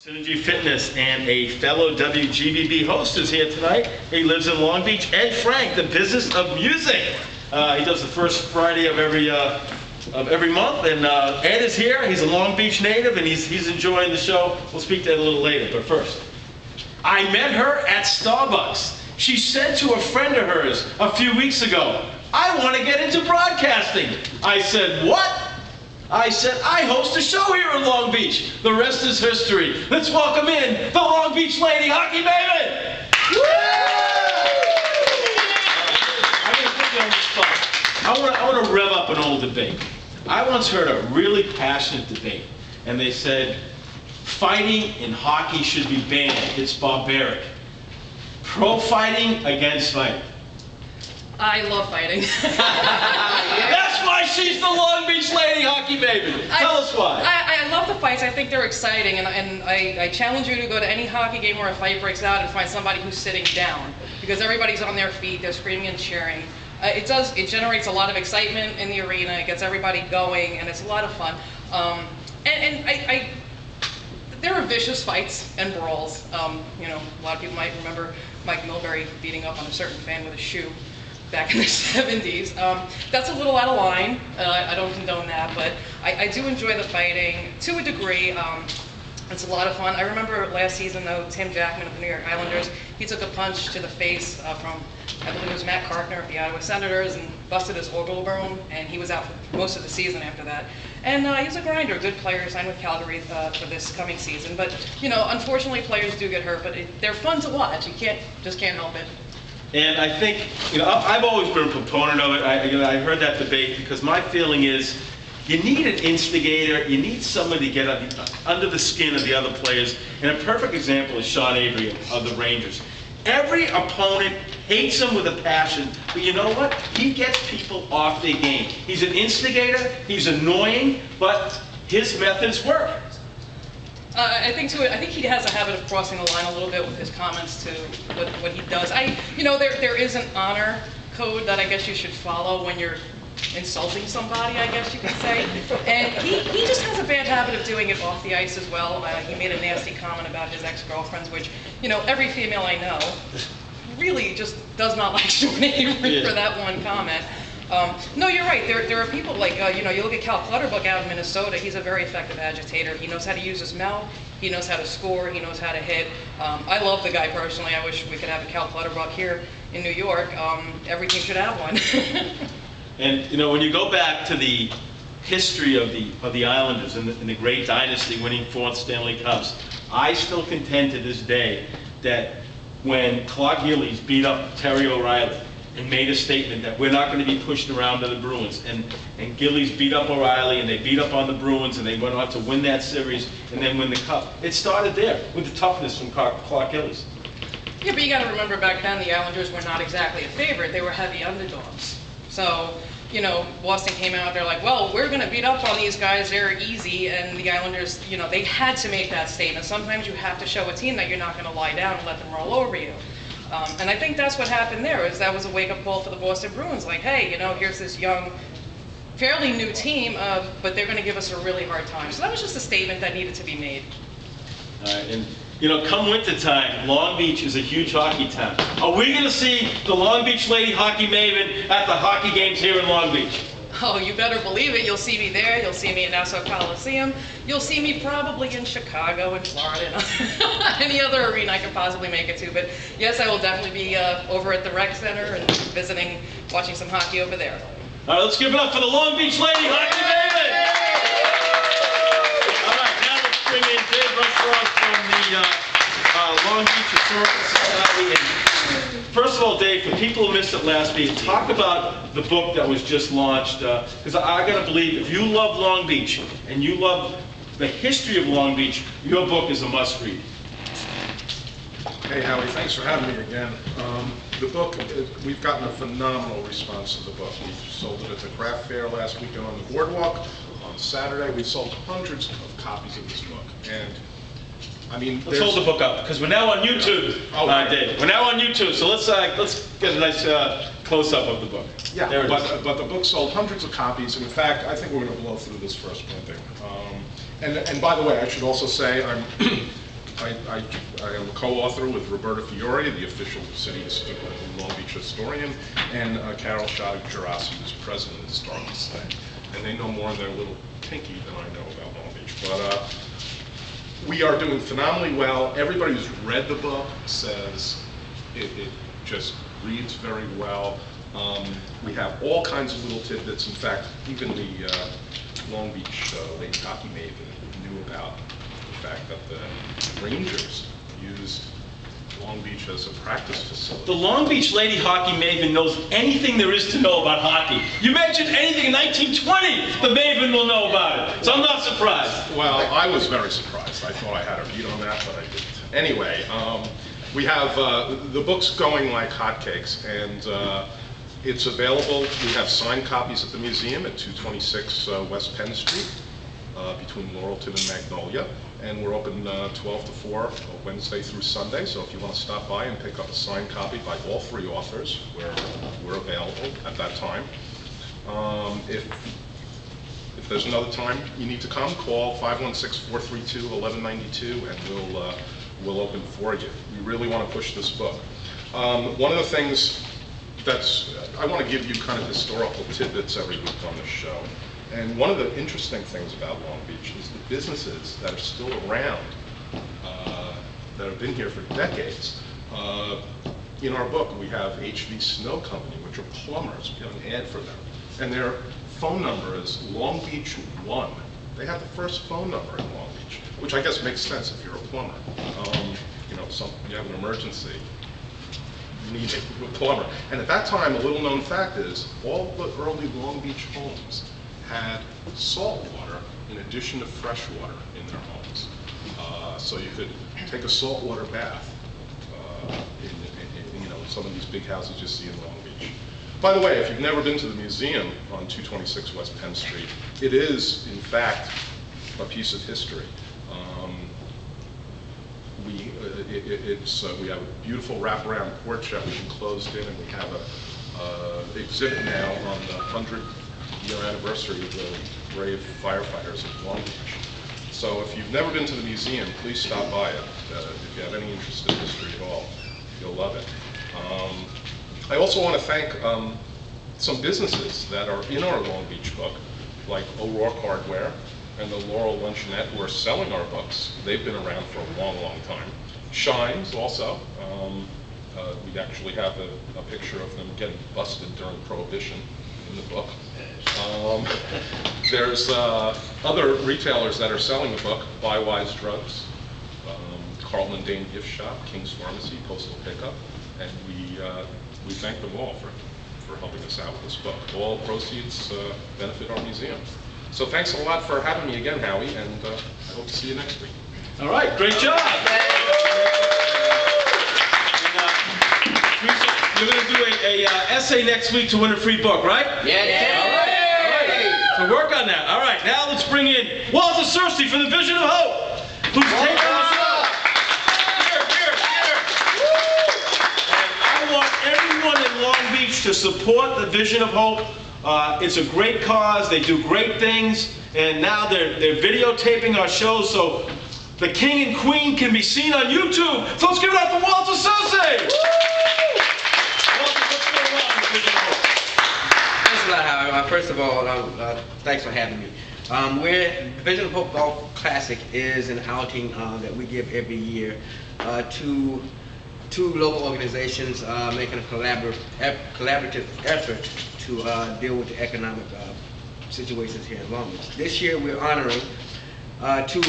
Synergy Fitness and a fellow WGBB host is here tonight. He lives in Long Beach. Ed Frank, the business of music. He does the first Friday of every month, and Ed is here. He's a Long Beach native, and he's enjoying the show. We'll speak to Ed a little later, but first, I met her at Starbucks. She said to a friend of hers a few weeks ago, "I want to get into broadcasting." I said, "What?" I said, "I host a show here in Long Beach." The rest is history. Let's welcome in the Long Beach lady, Hockey Maven! I'm going to put you on the spot. I want to rev up an old debate. I once heard a really passionate debate, and they said, fighting in hockey should be banned. It's barbaric. Pro fighting against fighting. I love fighting. That's why she's the Long Beach lady, Hockey Maven. Tell us why. I love the fights. I think they're exciting, and I challenge you to go to any hockey game where a fight breaks out and find somebody who's sitting down, because everybody's on their feet, they're screaming and cheering. It generates a lot of excitement in the arena. It gets everybody going, and it's a lot of fun. There are vicious fights and brawls. You know, a lot of people might remember Mike Milbury beating up on a certain fan with a shoe back in the 70s. That's a little out of line. I don't condone that, but I do enjoy the fighting to a degree. It's a lot of fun. I remember last season, though, Tim Jackman of the New York Islanders, he took a punch to the face from, I believe it was Matt Carkner of the Iowa Senators, and busted his orbital bone, and he was out for most of the season after that. And he was a grinder, a good player, signed with Calgary for this coming season. But, you know, unfortunately, players do get hurt, but they're fun to watch. You just can't help it. And I think, you know, I've always been a proponent of it. I heard that debate because my feeling is you need an instigator. You need somebody to get under the skin of the other players. And a perfect example is Sean Avery of the Rangers. Every opponent hates him with a passion, but you know what? He gets people off their game. He's an instigator. He's annoying, but his methods work. I think he has a habit of crossing the line a little bit with his comments to what he does. You know, there is an honor code that I guess you should follow when you're insulting somebody, I guess you could say. And he just has a bad habit of doing it off the ice as well. He made a nasty comment about his ex-girlfriends, which, you know, every female I know really just does not like Sean Avery for that one comment. No, you're right. There are people like, you know, you look at Cal Clutterbuck out in Minnesota. He's a very effective agitator. He knows how to use his mouth. He knows how to score. He knows how to hit. I love the guy personally. I wish we could have a Cal Clutterbuck here in New York. Every team should have one. And, you know, when you go back to the history of the Islanders and the great dynasty winning 4th Stanley Cups, I still contend to this day that when Clark Gillies beat up Terry O'Reilly and made a statement that we're not going to be pushed around to the Bruins, and Gillies beat up O'Reilly and they beat up on the Bruins and they went on to win that series and then win the Cup. It started there with the toughness from Clark Gillies. Yeah, but you got to remember back then the Islanders were not exactly a favorite. They were heavy underdogs. So, you know, Boston came out, they're like, well, we're going to beat up on these guys, they're easy, and the Islanders, you know, they had to make that statement. Sometimes you have to show a team that you're not going to lie down and let them roll over you. And I think that's what happened there, is that was a wake-up call for the Boston Bruins, like, hey, you know, here's this young, fairly new team, but they're going to give us a really hard time. So that was just a statement that needed to be made. All right, and you know, come winter time, Long Beach is a huge hockey town. Are we going to see the Long Beach lady Hockey Maven at the hockey games here in Long Beach? Oh, you better believe it. You'll see me there. You'll see me at Nassau Coliseum. You'll see me probably in Chicago and Florida and any other arena I can possibly make it to. But yes, I will definitely be over at the Rec Center and visiting, watching some hockey over there. All right, let's give it up for the Long Beach lady Hockey Maven. All right, now let's bring in Dave Rushforth from the Long Beach Historical Society. And first of all, Dave, for people who missed it last week, talk about the book that was just launched. Because I got to believe, if you love Long Beach and you love the history of Long Beach, your book is a must-read. Hey, Howie, thanks for having me again. The book, we've gotten a phenomenal response to the book. We sold it at the craft fair last weekend on the boardwalk. On Saturday, we sold hundreds of copies of this book. And I mean, let's hold the book up because we're now on YouTube. Dave, we're now on YouTube, so let's get a nice close-up of the book. Yeah, but the book sold hundreds of copies, and in fact, I think we're going to blow through this first printing. And by the way, I should also say I'm I am a co-author with Roberta Fiore, the official city Long Beach historian, and Carol Shaduk-Gerasi, who's president of Historical State. And they know more in their little pinky than I know about Long Beach. But we are doing phenomenally well. Everybody who's read the book says it just reads very well. We have all kinds of little tidbits. In fact, even the Long Beach Lady Hockey Maven knew about the fact that the Rangers used Long Beach as a practice facility. The Long Beach Lady Hockey Maven knows anything there is to know about hockey. You mention anything in 1920, the Maven will know about it. So I'm not surprised. Well, I was very surprised. I thought I had a read on that, but I didn't. Anyway, we have the book's going like hotcakes, and it's available. We have signed copies at the museum at 226 West Penn Street, between Laurelton and Magnolia. And we're open 12 to 4, Wednesday through Sunday. So if you want to stop by and pick up a signed copy by all 3 authors, we're available at that time. If there's another time you need to come, call 516-432-1192, and we'll open for you. We really want to push this book. One of the things I want to give you kind of historical tidbits every week on this show. And one of the interesting things about Long Beach is the businesses that are still around, that have been here for decades. In our book, we have HV Snow Company, which are plumbers. We have an ad for them. And their phone number is Long Beach 1. They have the first phone number in Long Beach, which I guess makes sense if you're a plumber. You have an emergency, you need a plumber. And at that time, a little known fact is, all the early Long Beach homes had salt water in addition to fresh water in their homes. So you could take a saltwater bath in some of these big houses you see in Long Beach. By the way, if you've never been to the museum on 226 West Penn Street, it is, in fact, a piece of history. We have a beautiful wraparound porch that we've enclosed in, and we have an exhibit now on the 100-year anniversary of the brave firefighters of Long Beach. So if you've never been to the museum, please stop by it. If you have any interest in history at all, you'll love it. I also want to thank some businesses that are in our Long Beach book, like O'Rourke Hardware and the Laurel Luncheonette, who are selling our books. They've been around for a long, long time. Shines also. We actually have a picture of them getting busted during Prohibition in the book. There's other retailers that are selling the book: Buy Wise Drugs, Carlton and Dane Gift Shop, King's Pharmacy, Postal Pickup, and we thank them all for helping us out with this book. All proceeds benefit our museum. So thanks a lot for having me again, Howie, and I hope to see you next week. All right, great job. You're going to do a essay next week to win a free book, right? Yeah. All right. So work on that. All right, now let's bring in Walter Searcy from the Vision of Hope, who's taking the show. And I want everyone in Long Beach to support the Vision of Hope. It's a great cause. They do great things, and now they're videotaping our shows, so the King and Queen can be seen on YouTube. So let's give it up for Walter Searcy. Walter, what's going on with Vision of Hope? Thanks a lot, Howie. First of all, thanks for having me. The Vision of Hope Golf Classic is an outing that we give every year to two local organizations making a collaborative effort to deal with the economic situations here in Long Beach. This year we're honoring two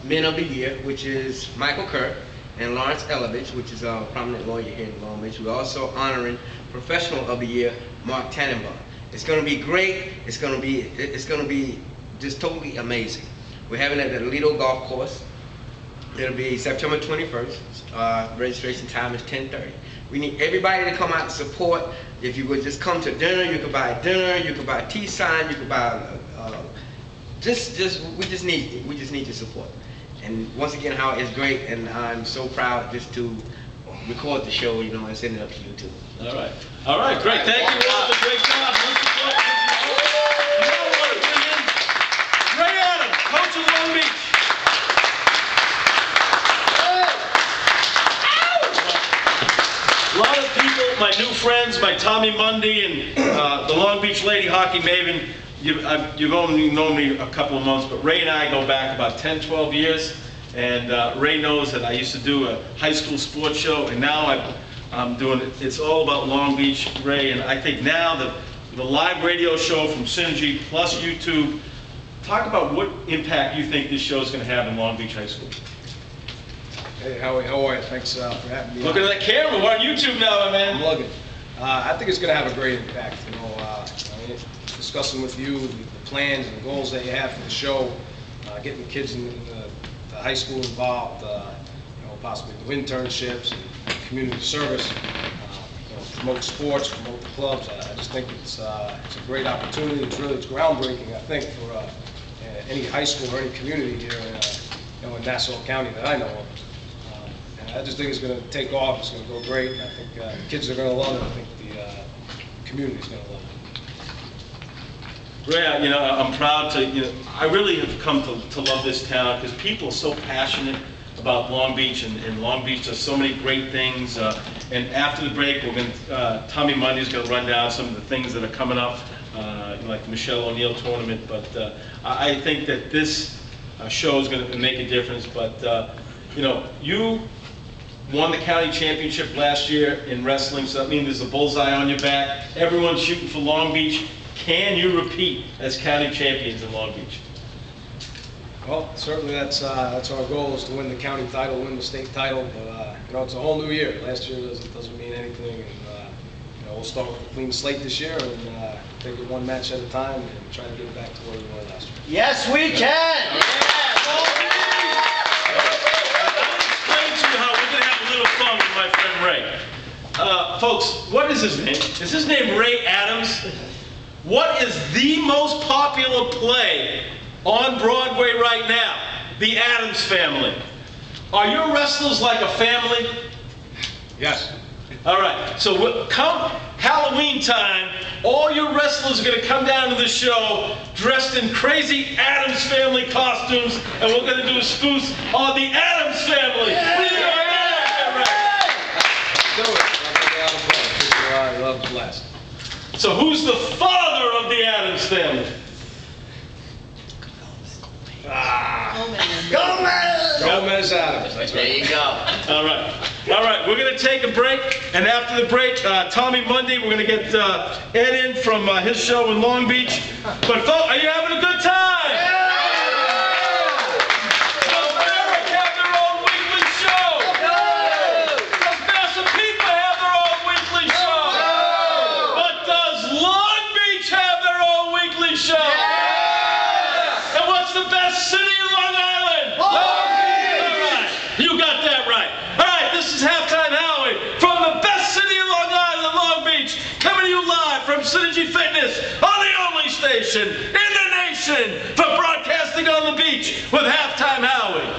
Men of the Year, which is Michael Kerr and Lawrence Elovich, which is a prominent lawyer here in Long Beach. We're also honoring Professional of the Year, Mark Tannenbaum. It's going to be great. It's going to be just totally amazing. We're having it at the Lido Golf Course. It'll be September 21st. Registration time is 10:30. We need everybody to come out and support. If you would just come to dinner, you could buy dinner, you could buy a tea sign, you could buy we just need your support. And once again, Howard, it's great, and I'm so proud just to record the show, and send it up to YouTube. All right, great. Thank you, Walter. Great job. Now I want to bring in Ray Adams, coach of Long Beach. my new friends, my Tommy Mundy and the Long Beach Lady Hockey Maven. You've only known me a couple of months, but Ray and I go back about 10, 12 years. And Ray knows that I used to do a high school sports show, and now I'm doing it. It's all about Long Beach, Ray. And I think now the live radio show from Synergy plus YouTube. Talk about what impact you think this show is going to have in Long Beach High School. Hey, Howie, how are you? Thanks for having me. Looking at that camera, we're on YouTube now, my man. I'm looking. I think it's going to have a great impact. Discussing with you the plans and the goals that you have for the show, getting the kids in the high school involved, possibly do internships and community service, promote sports, promote the clubs. I just think it's a great opportunity. It's groundbreaking, I think, for any high school or any community here in Nassau County that I know of. And I just think it's going to take off. It's going to go great. And I think the kids are going to love it. I think the community is going to love it. Ray, I'm proud to, I really have come to love this town because people are so passionate about Long Beach, and Long Beach does so many great things. And after the break, Tommy Mundy's going to run down some of the things that are coming up, like the Michelle O'Neill tournament. But I think that this show is going to make a difference. But, you won the county championship last year in wrestling, so that means there's a bullseye on your back. Everyone's shooting for Long Beach. Can you repeat as county champions in Long Beach? Well, certainly that's our goal, is to win the county title, win the state title. But it's a whole new year. Last year doesn't mean anything, and we'll start with a clean slate this year and take it one match at a time and try to get it back to where we were last year. Yes, we can. Explain to you how we're going to have a little fun with my friend Ray. Folks, what is his name? Is his name Ray Adams? What is the most popular play on Broadway right now? The Addams Family. Are your wrestlers like a family? Yes. All right, so come Halloween time, all your wrestlers are going to come down to the show dressed in crazy Addams Family costumes, and we're going to do a spoof on the Addams Family. Do it. I love the blast. So who's the father of the Addams Family? Gomez Adams. That's There right. you go. All right, we're going to take a break, and after the break, Tommy Mundy, we're going to get Ed in from his show in Long Beach. But folks, are you having a good time? Does Merrick have their own weekly show? Does Massapequa have their own weekly show? But does Long Beach have their own weekly show? And what's the best city in Long Island? Long Beach! All right, you got that right. All right, this is Halftime Howie from the best city in Long Island, Long Beach, coming to you live from Synergy Fitness on the only station in the nation for broadcasting on the beach with Halftime Howie.